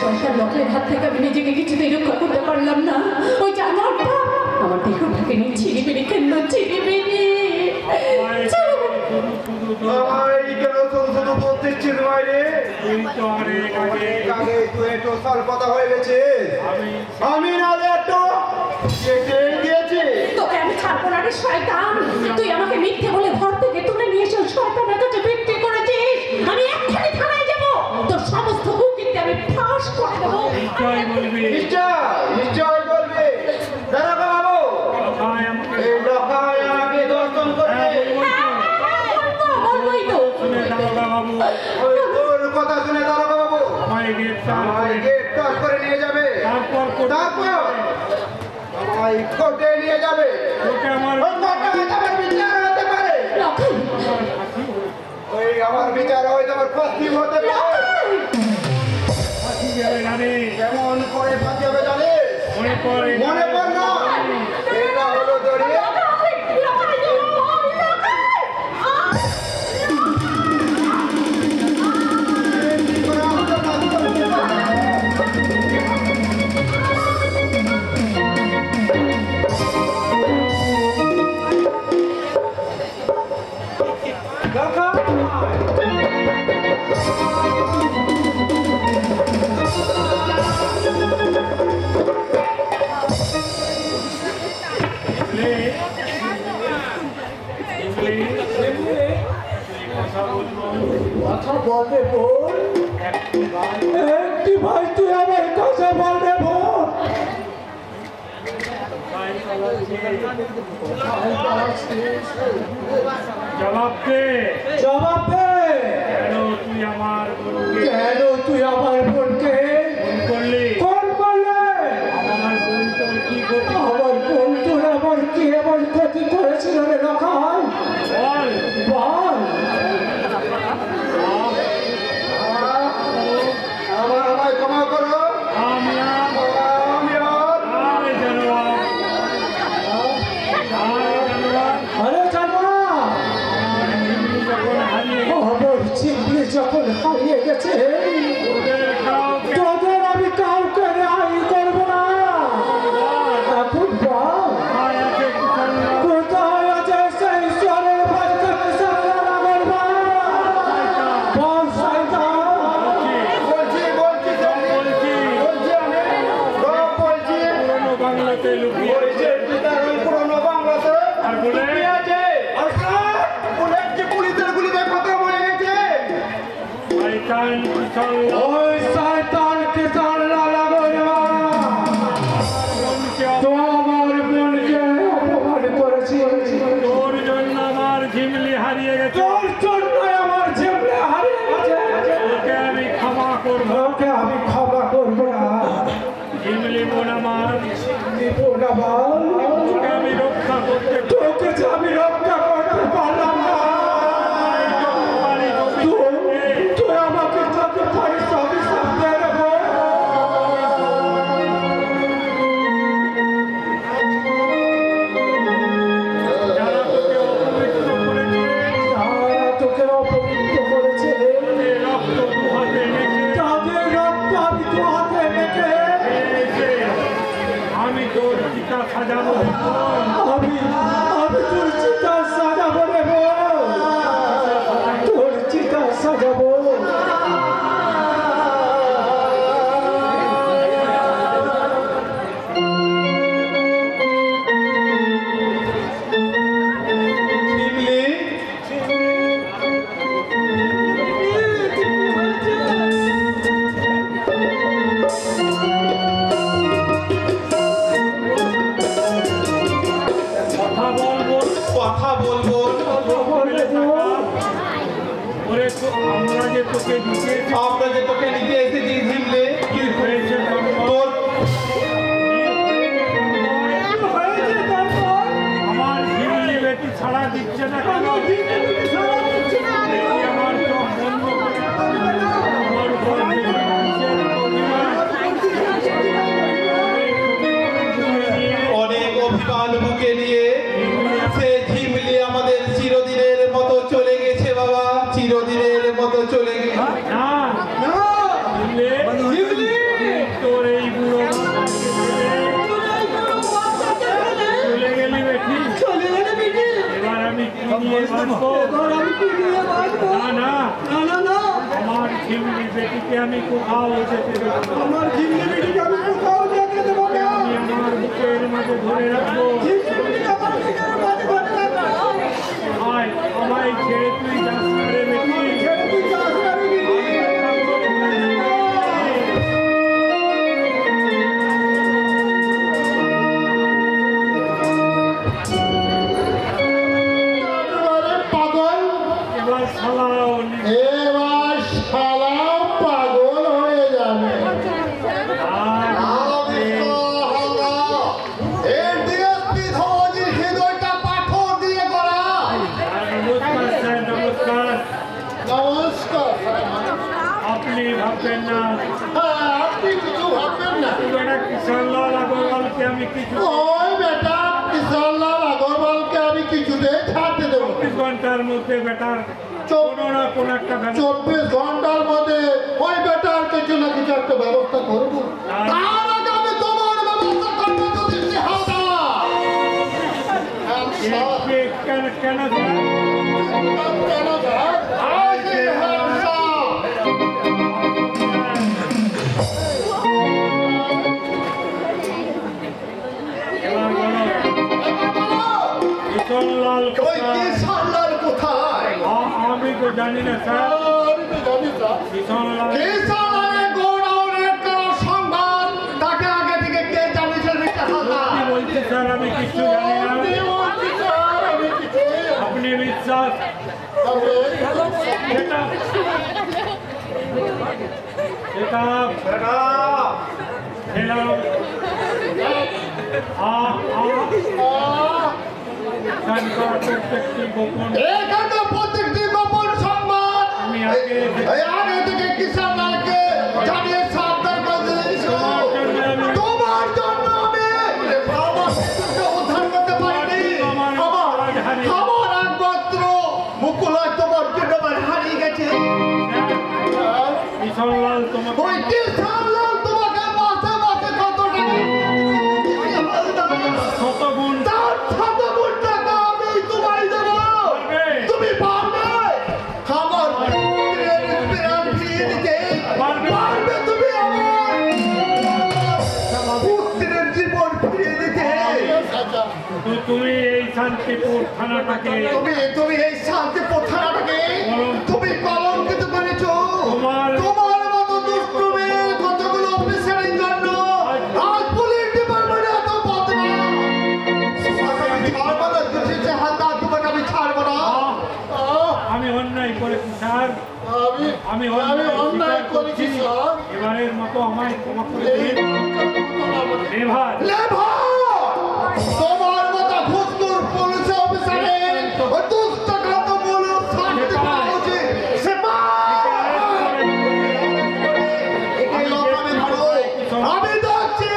শয়তান লোকের হাত থেকে আমি নিজেকে কিছুতেই রক্ষা করতে পারলাম না। ওই জানোয়ারটা আমার দেহটাকে নিয়ে ছিনিমিনি কেন ছিনিমিনি। তোকে আমি ছাড়বো না রে শয়তান। তুই আমাকে মিথ্যে বলে ঘর থেকে তুলে নিয়ে এসে শয়তানের কাছে বিক্রি করেছিস। আমি এক্ষুনি থানায় যাবো, তোর সমস্ত বুকিতে আমি ফাঁস করে দেবো। নিশ্চয় বলবি, নিশ্চয় বলবে। দাঁড়া বাবু, এই লোকায় আমাকে দর্শন করবে। বলবোই তো। ওই তোর কথা শুনে দাঁড়া বাবু আমায় গ্রেফতার করে নিয়ে যাবে। তারপর আমায় কোর্টে নিয়ে যাবে। ওই কোর্টে আমার বিচার হতে পারে। ওই আমার বিচার হয়তো আমার ফাঁসি হতে পারে। কেমন করে ফাঁসি হবে জানে? মনে পড় না, এটা হলো দড়িয়ে। কথা বলবে বোন, একটি ভাই তুই আমার কথা বলবে বোন। জবাব দে, জবাব দে, কেন তুই আমার বোনকে কেন তুই আমার বোনকে খুন করলি? কোন বললে? আমার বোন তোর কি গতি? আমার বোন তোর আমার কি এমন ক্ষতি করেছিল রে লখাই? বল, বল। আমায় ক্ষমা করো। আমরা আমি আর আরে জানোয়ার, আরে জানো না, যখন হারিয়ে আমার চিংড়ি যখন হারিয়ে গেছে ওদের কাউকে তোদের আমি কাউকে রেহাই করবো না। এখন বল আছে কিষানরা কোথায় আছে সেই চরের বাচ্চা কিষানরা নাগর বল শয়তান। বলছি আমি সব বলছি। পুরনো বাংলাতে লুকিয়ে ওই যে পিতার ওই পুরনো বাংলাতে আর বলে লুকিয়ে আছে। আর স্যার, অনেক যে পুলিশের গুলিতে খতম হয়ে গেছে। শয়তান কিষানরা ওই শয়তান কিষানরা নাগর তো আমার বোনকে অপমান করেছিস। তোর জন্য আমার ঝিমলি হারিয়ে গেছে। তোর জন্য আমার জীবনে হারিয়ে গেছে। ওকে আমি ক্ষমা করবো। ওকে আমি ক্ষমা করবো না। ঝিমলি বোন আমার, বোন আমার, ওকে আমি রক্ষা করতে তোকে যে আমি রক্ষা করতে পারলাম না। পারি। তুই আমাকে যত পারিস অভিশাপ দে রে বোন। যারা তোকে অপবিত্র করেছে, যারা তোকে অপবিত্র করেছে তাদের রক্ত দু হাতে রেখে তাদের রক্ত আমি দু হাতে রেখে আমি তোর চিতা সাজাবো। আমি তোর চিতা সাজাবো রে বোন। তোর চিতা সাজাবো। কথা বলবো। ওরে আমরা যে তোকে দিতে এসেছি ঝিমলে কি হয়েছে তোর আমার ঝিমলি বেটি ছাড়া দিচ্ছে না কেন? বেটি আমার চোখ বন্ধ করে আমার উপর যে কিসের অভিমান? অনেক অভিমান বুকে নিয়ে সে ঝিমলি আমাদের চিরদিনের মতো চলে গেছে বাবা, চিরদিনের মতো চলে গেছে। না, না, ঝিমলি বেটিকে আমি কোথাও যেতে দেবো না। আমার ঝিমলি বেটিকে আমি কোথাও যেতে দেবো না। আমি আমার বুকের মাঝে ধরে রাখবো। ঝিমলি বেটিকে আমার বুকের মাঝে ধরে রাখবো। আয় আমায় ছেড়ে তুই যাস না রে বেটি। ছেড়ে তুই যাস না রে বেটি। পাগল এবার শালাও এবার শালা পাগল হয়ে যাবে। এর ডিএসপি ধরনের হৃদয়টা পাথর দিয়ে গড়া। নমস্কার স্যার, নমস্কার। নমস্কার। আপনি ভাববেন না হ্যাঁ, আপনি কিছু ভাববেন না। বেটা কিশোরলাল আগরওয়ালকে আমি কিছু ওই বেটা কিশোরলাল আগরওয়ালকে আমি কিছুতেই ছাড়তে দেবো না। 24 ঘন্টার মধ্যে বেটার কোনো না কোনো একটা ব্যবস্থা 24 ঘন্টার মধ্যে ওই বেটার কিছু না কিছু একটা ব্যবস্থা করবো। তার আগে আমি তোমার ব্যবস্থা করবো যদি সে হাওদা। কেন কেন স্যার? কেন স্যার? আজই হ্যাঁ। এবার বলো কিশোরলাল ওই কোথায়? কিশোরলাল কোথায়? আমি তো জানি না স্যার। আমি তো জানি স্যার। কিশোরলাল কিশোরলালের গোডাউনের কোনো সংবাদ তাকে আগে থেকে কে জানিয়েছে মিস্টার হালদার? কি বলছি স্যার, আমি কিছু জানি না। আমি বলছি স্যার, আমি কিছুই আপনি বিশ্বাস সেটা এখানকার প্রত্যেকটি গোপন এখানে প্রত্যেকটি গোপন সংবাদ আমি আগে এই আগে থেকে কিশোরলালকে জানিয়ে সাবধান করে দিয়েছো। তোমার জন্য আমি আমার শিশুকে উদ্ধার করতে পারিনি। আমার একমাত্র মুকুল তোমার জন্য আমার হারিয়ে গেছে। কিশোরলাল তোমাকে ওই কিশোরলাল তোমাকে মাসে মাসে কত টাকা শত গুণ তার 7 গুণ টাকা আমি তোমায় দেবো। তুমি পারবে আমার পুত্রের প্রাণ ফিরিয়ে দিতে? পারবে তুমি আমার পুত্রের জীবন ফিরিয়ে দিতে? তুমি এই শান্তিপুর থানাটাকে তুমি এই শান্তিপুর থানাটাকে তুমি কলঙ্কিত করেছো। তোমার মতো দুষ্টুমের কতগুলো অফিসারের জন্য আজ পুলিশ ডিপার্টমেন্টে এত বদনাম। আমি ছাড়বো না, জুটিছে হালদার, তোমাকে আমি ছাড়বো না। আমি অন্যায় করেছি স্যার। আমি অন্যায় করেছি স্যার। এবারের মতো আমায় ক্ষমা করে দিন। এবার তোমার মতো ঘুষখোর পুলিশ অফিসারের ওই দুষ্ট কাণ্ডগুলো শাস্তি পাওয়া উচিত। সে আমি দেখছি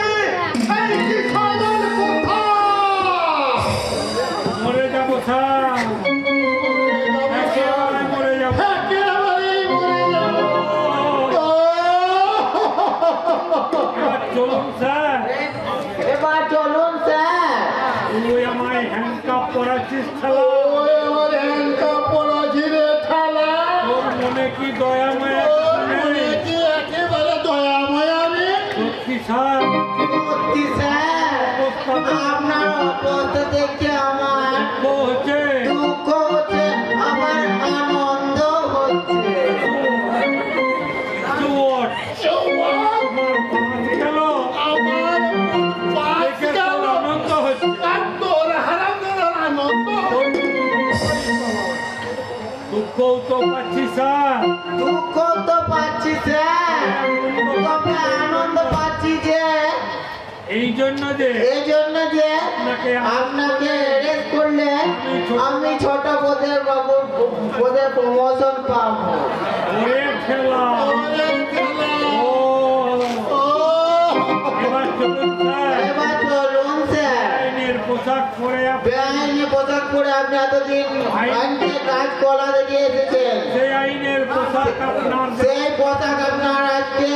এই কিশোরলাল কোথায়? মরে যাবো স্যার, একেবারে মরে যাবো। একেবারেই মরে যাবো। এবার চলুন স্যার। এবার চলুন স্যার। তুই আমায় হ্যান্ডকাপ করাচ্ছিস খেলা। ওই আমার হ্যান্ডকাপ পরা ঝিরে ঠালা। তোর মনে কি দয়া মায়া মনে কি একেবারে দয়াময় আমি? সত্যি স্যার? সত্যি স্যার, আপনার অবস্থা দেখে আমার দুঃখ হচ্ছে। দুঃখ হচ্ছে, আমার আনন্দ হচ্ছে। চুয়াট। আমার পাঁচ গেল। আমার পাশ দেখে গেল। তোর আনন্দ হচ্ছে। আর তোর হারানোর আনন্দ। দুঃখও তো পাচ্ছি স্যার। দুঃখ তো পাচ্ছি স্যার, তবে আনন্দ পাচ্ছি যে এই জন্য যে এই জন্য যে আপনাকে অ্যারেস্ট করলে আমি ছোট পদের পদে প্রমোশন পাবো। ওরে খেলা। ও, এবার চলুন স্যার। এবার চলুন স্যার। আইনের পোশাক পরে বেআইনি পোশাক পরে আপনি এতদিন আইনকে কাজ কলা দেখিয়ে এসেছেন, সেই আইনের পোশাক আপনার সেই পোশাক আপনার আজকে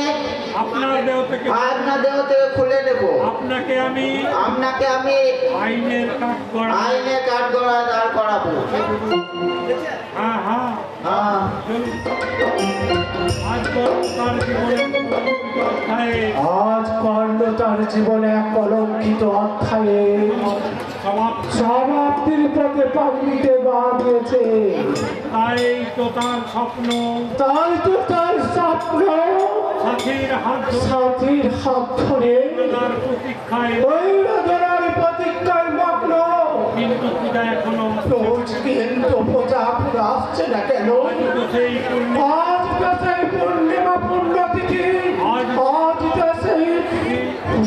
আপনার দেহ থেকে আপনার দেহ থেকে খুলে নেব। দেব। আপনাকে আমি আইনের কাঠগড়ায় দাঁড় করাবো। হ্যাঁ হ্যাঁ হ্যাঁ, আজ তার জীবনে অধ্যায়ে আজ কর্ণ তার জীবনে এক কলঙ্কিত অধ্যায়ে সমাপ্তির পথে পা দিতে দিয়েছে। তাই তো তার স্বপ্ন সাথীর হাত ধরে তার প্রতীক্ষায় মগ্ন। কিন্তু পূজা এখনো কিন্তু পূজা আসছে না কেন? তো সেই পূর্ণিমা আজ তো সেই পূর্ণিমা পুণ্যতিথি, আজ তো সেই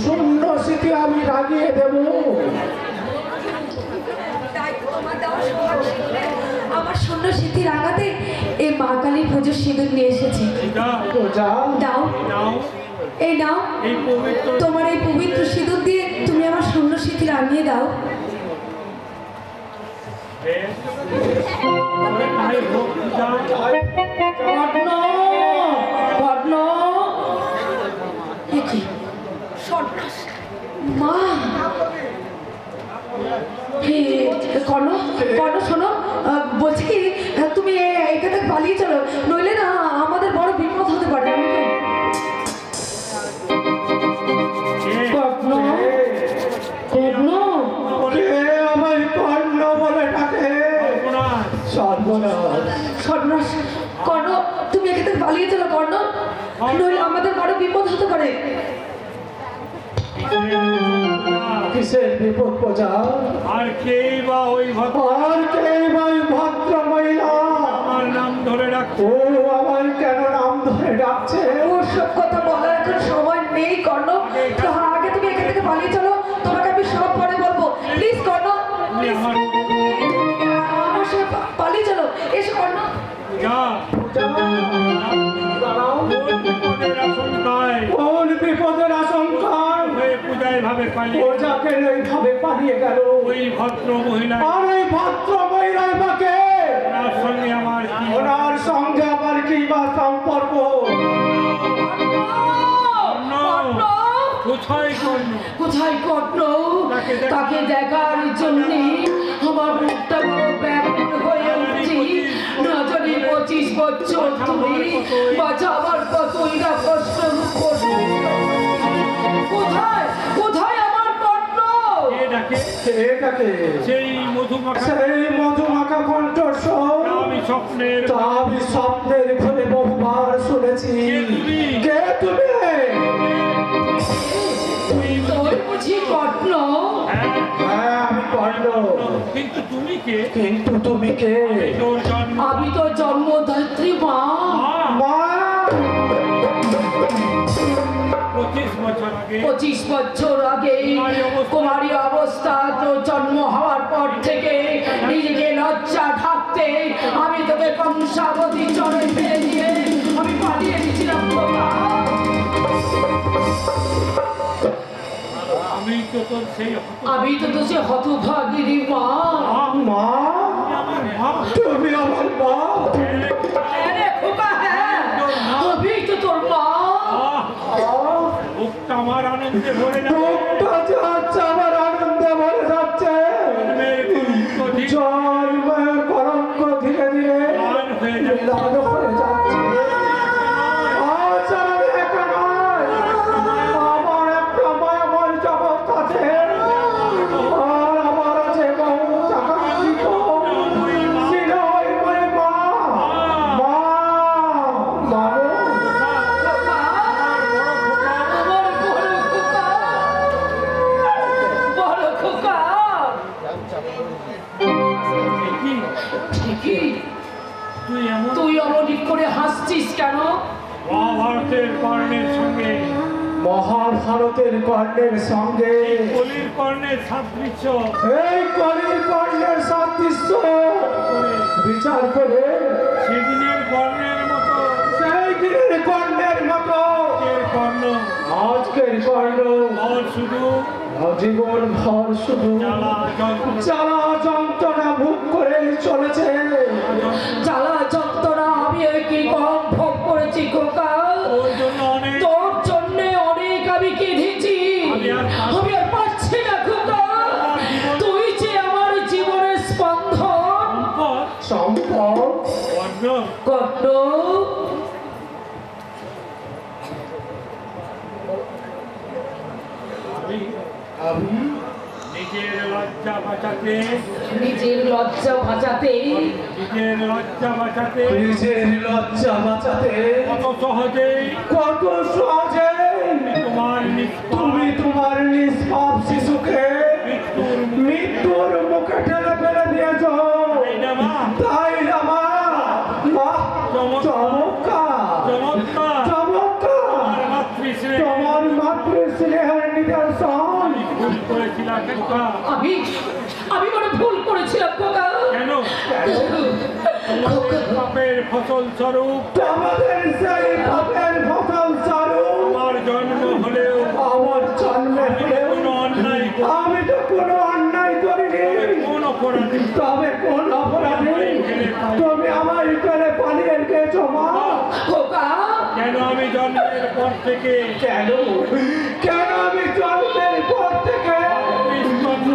শূন্য স্মৃতি আমি রাগিয়ে দেব। আমার শূন্য স্মৃতি রাগাতে এই মা কালী পুজোর সিঁদুর নিয়ে এসেছি। পূজা দাও, নাও এই নাও, এই পবিত্র তোমার এই পবিত্র সিঁদুর দিয়ে তুমি আমার শূন্য স্মৃতি রাঙিয়ে দাও। তাই হোক পূজা কর্ণ, কর্ণ, এ কি? মা, হে, কর্ণ, কর্ণ শোনো, বলছি কি তুমি এখান থেকে পালিয়ে চলো, নইলে না আমাদের বড় বিপদ হতে পারে। আমি তো কর্ণ, কর্ণ, কে আমায় কর্ণ বলে ডাকে? সর্বনাশ। সর্বনাশ, কর্ণ তুমি এখান থেকে পালিয়ে চলো কর্ণ, নইলে আমাদের বড় বিপদ হতে পারে। কিসের বিপদ পূজা? আর কেই বা ওই আর কে ভাই ভদ্র মহিলা আমার নাম ধরে রাখছে? ও আমার কেন নাম ধরে ডাকছে? ওসব কথা বলার এখন সময় নেই কর্ণ, আগে তুমি এখান থেকে পালিয়ে চলো, তোমাকে আমি সব পরে বলবো। প্লিজ কর্ণ, প্লিজ আমার সাথে পালিয়ে চলো, এসো কর্ণ। যা কোন বিপদের আশঙ্কায় হয়ে পূজায় ভাবে পালিয়ে ওজাকে এইভাবে পালিয়ে গেল? ওই ভদ্র মহিলা আর ওই ভদ্র মহিলার বাকে তার সঙ্গে আমার কি ওনার সঙ্গে আবার কি বা সম্পর্ক? কর্ণ, কোথায় কর্ণ? কোথায় কর্ণ? তাকে দেখার জন্য আমার মুখটা বড় ব্যাকুল হয়ে উঠছি। না জানি 25 বছর তুমি বাঁচাবার কতই না কষ্ট করছো। কোথায়, কোথায় আমার কর্ণ? কে ডাকে? এটাকে সেই মধুমাখা সেই মধুমাখা কণ্ঠস্বর আমি স্বপ্নের তা আমি স্বপ্নের ঘরে বহুবার শুনেছি। কে তুমি? তোর বুঝি কর্ণ? হ্যাঁ আমি কর্ণ। কিন্তু তুমি কে? কিন্তু তুমি কে? তোর জন্ম আমি তো জন্মদাত্রী মা। মা 25 বছর আগে 25 বছর আগে কুমারী অবস্থা তোর জন্ম হওয়ার পর থেকে নিজেকে লজ্জা ঢাকতে আমি তোকে কংসাবতী চরে ফেলে দিয়ে আমি পালিয়ে গেছিলাম। আমি তো তোর সেই আমি তো তো সে হতভাগিনী মা। মা আমার মা তুমি আমার মা? হ্যাঁ রে খোকা, হ্যাঁ আমি তো তোর মা। বুকটা আমার আনন্দে ভরে যাবে। বুকটা যাচ্ছে আমার আনন্দে ভরে যাচ্ছে। জন্মের কলঙ্ক ধীরে ধীরে লাল হয়ে যাচ্ছে। আজ আমি একা নই, আমার একটা মায়াময় জগৎ আছে। আর আমার আছে বহু চাকাঙ্ক্ষিত সিনয় মা। মা, মা বড় খোকা, ঠিকই তুই অমনি করে হাসছিস কেন? মহাভারতের কর্ণের সঙ্গে মহাভারতের কর্ণের সঙ্গে কলির কর্ণের সাদৃশ্য এই কলির কর্ণের সাদৃশ্য বিচার করে সেদিনের কর্ণের মতো সেই দিনের কর্ণের মতো এর কর্ণ আজকের কর্ণ আর শুধু জীবন ভর শুধু জ্বালা যন্ত্রণা জ্বালা যন্ত্রণা ভোগ করে চলেছে। জ্বালা যন্ত্রণা আমি কি কম ভোগ করেছি খোকা? ওর জন্য অনেক তোর জন্য অনেক আমি কেঁদেছি। আমি আর আমি নিজের লজ্জা বাঁচাতে নিজের লজ্জা বাঁচাতে নিজের লজ্জা বাঁচাতে নিজের লজ্জা বাঁচাতে কত সহজেই কত সহজে তোমার তুমি তোমার নিষ্পাপ শিশুকে মৃত্যুর মুখে ঠেলে ফেলে দিয়েছ। তাই না মা? মা, চমৎকার চমৎকার চমৎকার মাতৃশ্রেণী তোমার মাতৃস্নেহের নিদর্শন। ভুল করেছিলাম খোকা। আমি বড় ভুল করেছিলাম খোকা। কেন তোমাদের পাপের ফসল স্বরূপ তোমাদের সেই পাপের ফসল স্বরূপ আমার জন্ম হলেও আমার জন্মে হলেও কোনো অন্যায় আমি তো কোনো অন্যায় করিনি। কোন অপরাধী তবে কোন অপরাধে তুমি আমার ফেলে পালিয়ে গেছো মা? খোকা কেন আমি জন্মের পর থেকে কেন কেন আমি জন্মের পর থেকে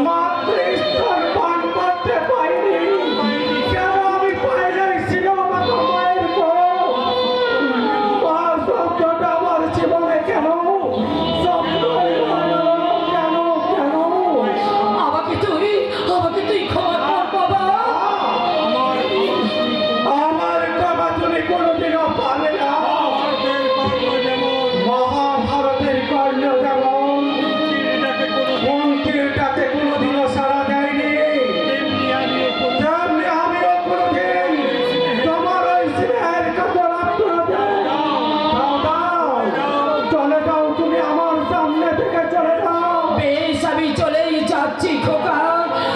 মাতৃস্তন পান করতে পাইনি? কেন আমি পাইনি ছিল আমার মায়ের কোল? মা, সত্যটা আমার জীবনে কেন সত্যই হলো কেন কেন? আমাকে তুই ক্ষমা কর বাবা। আমার কথা তুমি কোনোদিনও পাবে না। ভারতের কর্ম যেমন মহাভারতের কর্ণ যেমন এটাকে কোনো মন্ত্রীটাকে কোনোদিনও সাড়া দেয়নি, তেমনি আমি তেমনি আমিও কোনোদিন তোমার ওই স্নেহের কাছে লাভ করে চলে যাও, তুমি আমার সামনে থেকে চলে যাও। বেশ আমি চলেই যাচ্ছি খোকা।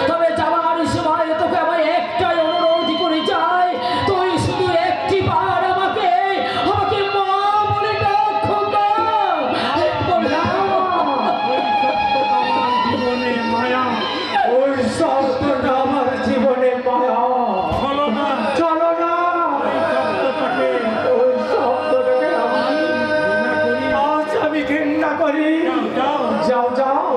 তবে যাওয়ার সময় তোকে আমার একটাই অনুরোধ করে যাই, তুই শুধু একটি বার আমাকে মা বলে ডাক খোকা। জীবনে মায়া ওই শব্দটা আমার জীবনে মায়া। হলো না চলো না, শব্দটাকে ওই শব্দটাকে আজ আমি ঘৃণা করি। যাও যাও যাও,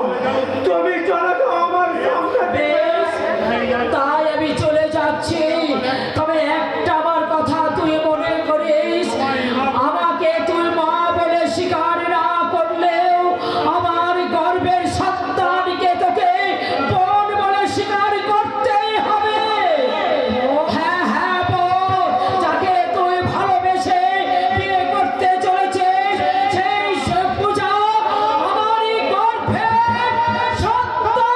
তুমি চলে যাও আমার সামনে থেকে। তাই আমি চলে যাচ্ছি। তবে একটা আমার কথা তুই মনে করিস, আমাকে তুই মা বলে স্বীকার না করলেও আমার গর্ভের সন্তানকে তোকে বোন বলে স্বীকার করতেই হবে। হ্যাঁ হ্যাঁ বোন, যাকে তুই ভালোবেসে বিয়ে করতে চলেছিস সেই পূজা আমারই গর্ভের সন্তান।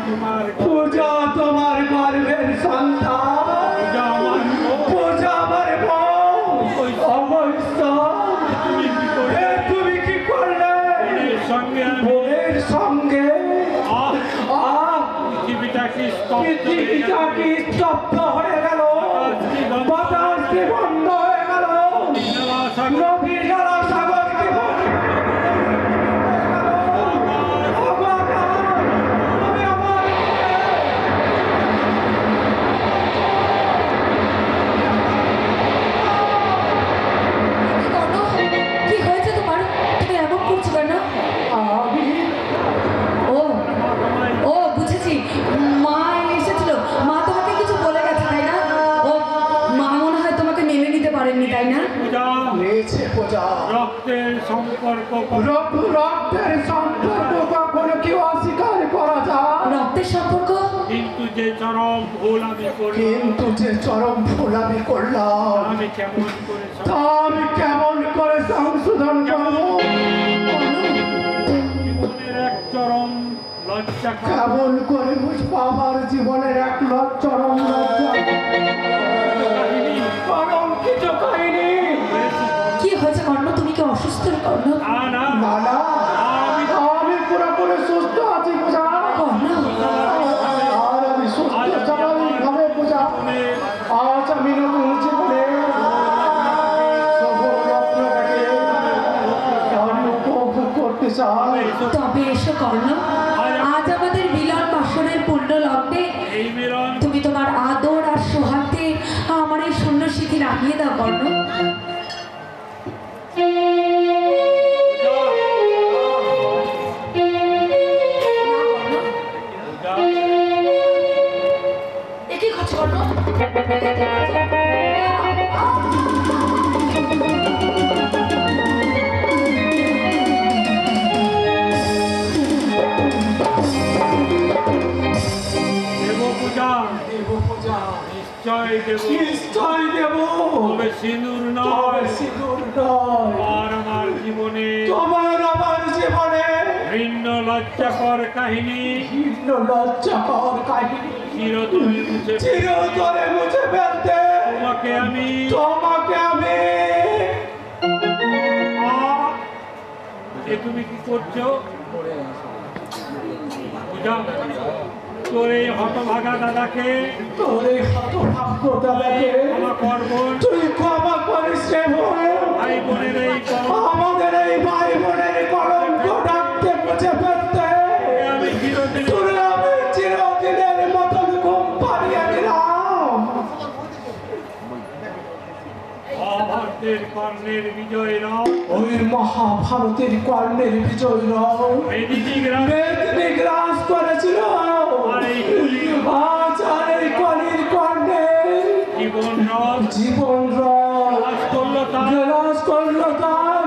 তোমার পূজা তোমার গর্ভের সন্তান, যা আমার পূজা আমার বউ। অবশ্য তুমি কি করে তুমি কি করলে? এর সঙ্গে আমি বউয়ের সঙ্গে আহ আহ পৃথিবীটা কি স্তব্ধ হয়ে পৃথিবীটা গেল। কি স্তব্ধ হয়ে গেল? বাতাস কি বন্ধ হয়ে গেল? নদীর জ্বালা সাগর কি বন্ধ হয়ে গেল? তুমি আমার কি হয়েছে তোমার? তুমি এমন করছো কেন? আমি ও ও বুঝেছি, মা এসেছিল। মা তোমাকে কিছু বলে গেছে তাই না? ও মা মনে হয় তোমাকে মেনে নিতে পারেননি তাই না? পূজা নিয়েছে পূজা। রক্তের সম্পর্ক রক্তের সম্পর্ক কখনো কেউ অস্বীকার করা যায়? রক্তের সম্পর্ক? কিন্তু যে চরম ভুল আমি করলাম কিন্তু যে চরম ভুল আমি করলাম, আমি কেমন করে তা আমি কেমন করে সংশোধন করবো? জীবনের এক চরম লজ্জা কেমন করে বুঝবো আমার জীবনের এক চরম লজ্জা? চরম কিছু কাহিনী। কি হয়েছে কর্ণ? তুমি কি অসুস্থ কর্ণ? না না না, আমি পুরোপুরি সুস্থ আছি পূজা। কর্ণ আর আমি সুস্থ স্বাভাবিক ভাবে পূজা। আজ আমি নতুন জীবনে সফল রত্নটাকে আমি উপভোগ করতে চাই। তবে এসো কর্ণ, আজ আমাদের মিলন বাসনের পূর্ণ লগ্নে এই মিলন তুমি তোমার আদর আর সোহাগকে আমার এই শূন্য স্মৃতি রাখিয়ে দাও কর্ণ। এ কি করছো কর্ণ? নিশ্চয় দেব নিশ্চয় দেব তবে সিঁদুর তবে নয় সিঁদুর নয় আর আমার জীবনে তোমার আমার জীবনে ভিন্ন লজ্জাকর কাহিনী ভিন্ন লজ্জাকর কাহিনী চিরতরে মুছে চিরতরে মুছে ফেলতে তোমাকে আমি এ তুমি কি করছো পূজা তোর এই হতভাগা দাদাকে তোর এই হতভাগ্য দাদাকে ক্ষমা করবো তুই ক্ষমা করিস রে ভোর। ভাই বোনের এই কলঙ্ক আমাদের এই ভাই বোনের কলঙ্ক ডাকতে মুছে ফেলতে আমি চিরদিন তোরে আমি চিরদিনের মতন ঘুম পাড়িয়ে দিলাম। মহাভারতের কর্ণের বিজয় রং ওই মহাভারতের কর্ণের বিজয় রং মেদিনী গ্রাম মেদিনী গ্রাস করেছিল আর এই কলি আজ আর এই কলির কর্ণের জীবন রং জীবন রং আজ করলো তার গ্রাস করলো তার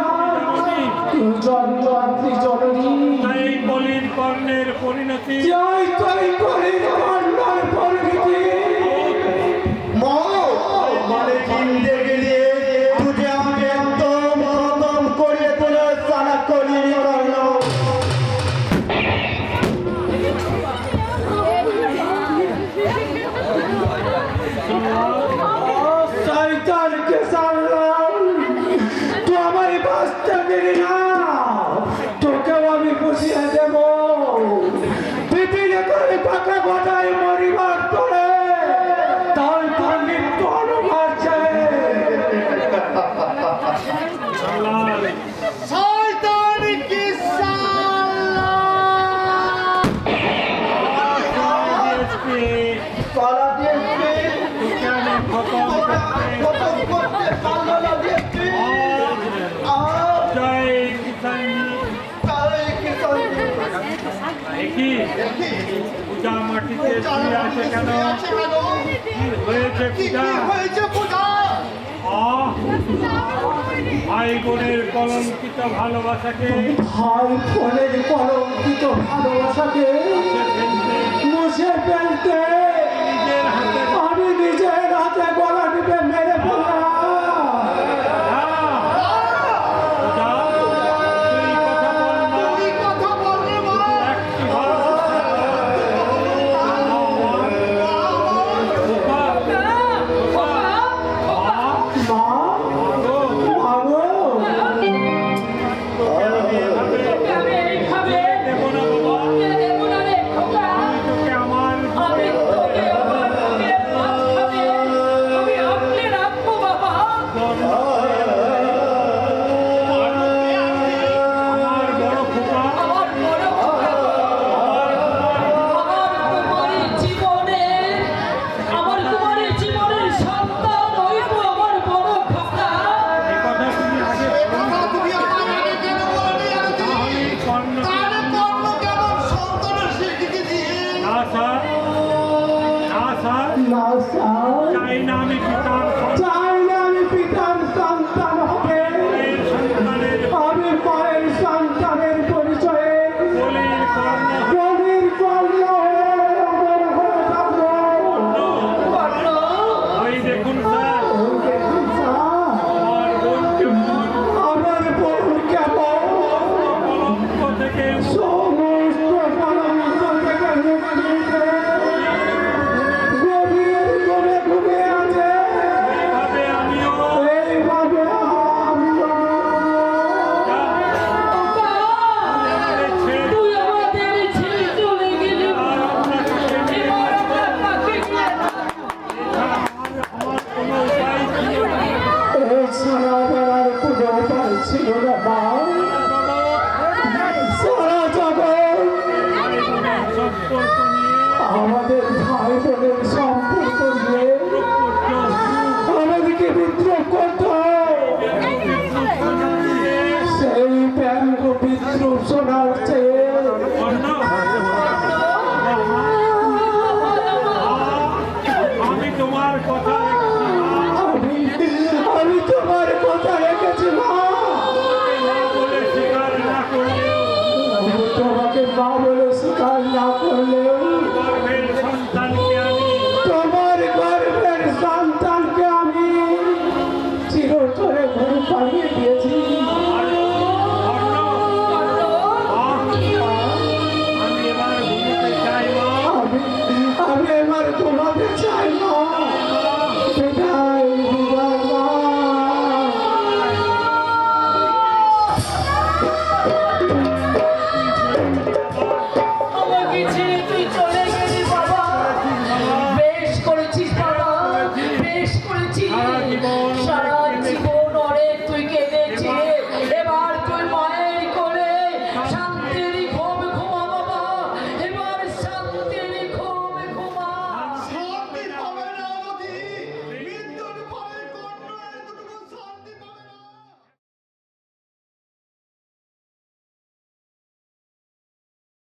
জন্মাত্রী জননী তাই কলির কর্ণের পরিণতি জয় তুই কলির কর্ণের পরিণতি মানে কিনতে গেলে তুই আমাকে একদম খতম করে তোলে সারা করিয়ে করলো শয়তানকে সারলাম তুই আমার বাঁচতে দিলি না তোকেও আমি বুঝিয়ে দেব পৃথিবী করে পাকা গোটায় মরিবার করে তাই তার মৃত্যু অনুমাচ্ছে শয়তান কি সালা পালা দিয়েছে খতম করতে পারলো না দিয়েছে জয় কিষান তাই কি দেখি পূজা মাটিতে শুয়ে আছে কেন কি হয়েছে পূজা হয়েছে পূজা ভাই বোনের কলঙ্কিত ভালোবাসাকে ভাই ফোনের কলঙ্কিত ভালোবাসাকে মুছে ফেলতে নিজের হাতে আমি নিজের হাতে গলা টিপে মেরে ফেললাম পূজা তুই কথা বল না কি কথা বলবে মা একটি ভালো মা মাগো আমি এইভাবে দেবো না বাবা দেবো না রে খোকা। তোকে আমার আমি তোকে আমার বুকের মাঝখানে আমি আঁকড়ে রাখবো বাবা। আমার বড় খোকা আমার বড় খোকা গো। আমার কুমারীর জীবনের সন্তান হইব আমার বড় খোকা। এই কথা তুমি আগে কথা তুমি আমার আগে কেন বলনি আর তাহলে কর্ণ তাহলে কর্ম কেমন সন্তানের স্বীকৃতি দিয়ে না স্যার না স্যার না স্যার চাই না আমি পিতার চাই না আমি পিতার সন্তান হবে সন্তানের আমি মায়ের সন্তানের পরিচয়ে বলির কর্ণ গভীর কর্ণ হয়ে আমার হয়ে থাকবো। কর্ণ, ওই দেখুন স্যার ওই দেখুন স্যার, আমার বোন কেমন আমার বোন কেমন কলঙ্ক থেকে সমস্ত কলঙ্ক থেকে মুক্তিতে গভীর ঘুমে ঘুমে আছে। এইভাবে আমিও এইভাবে আমিও তুই আমাদের ছেড়ে চলে গেলি এবার আমরা কাকে নিয়ে আমার কোনো উপায় ছিল না এছাড়া আমার আর কোনো উপায় ছিল না মা। সারা জগৎ সম্পর্ক নিয়ে আমাদের ভাই বোনের সম্পর্ক নিয়ে আমাদেরকে বিদ্রোহ করত। সেই ব্যঙ্গ বিদ্রোহ শোনার চেয়ে আমি তোমার কথা আমি তোমার কথা রেখেছি মা। বলে স্বীকার না করলেও আমি তোমাকে মা বলে স্বীকার না করলেও গর্ভের সন্তানকে আমি তোমার তোমার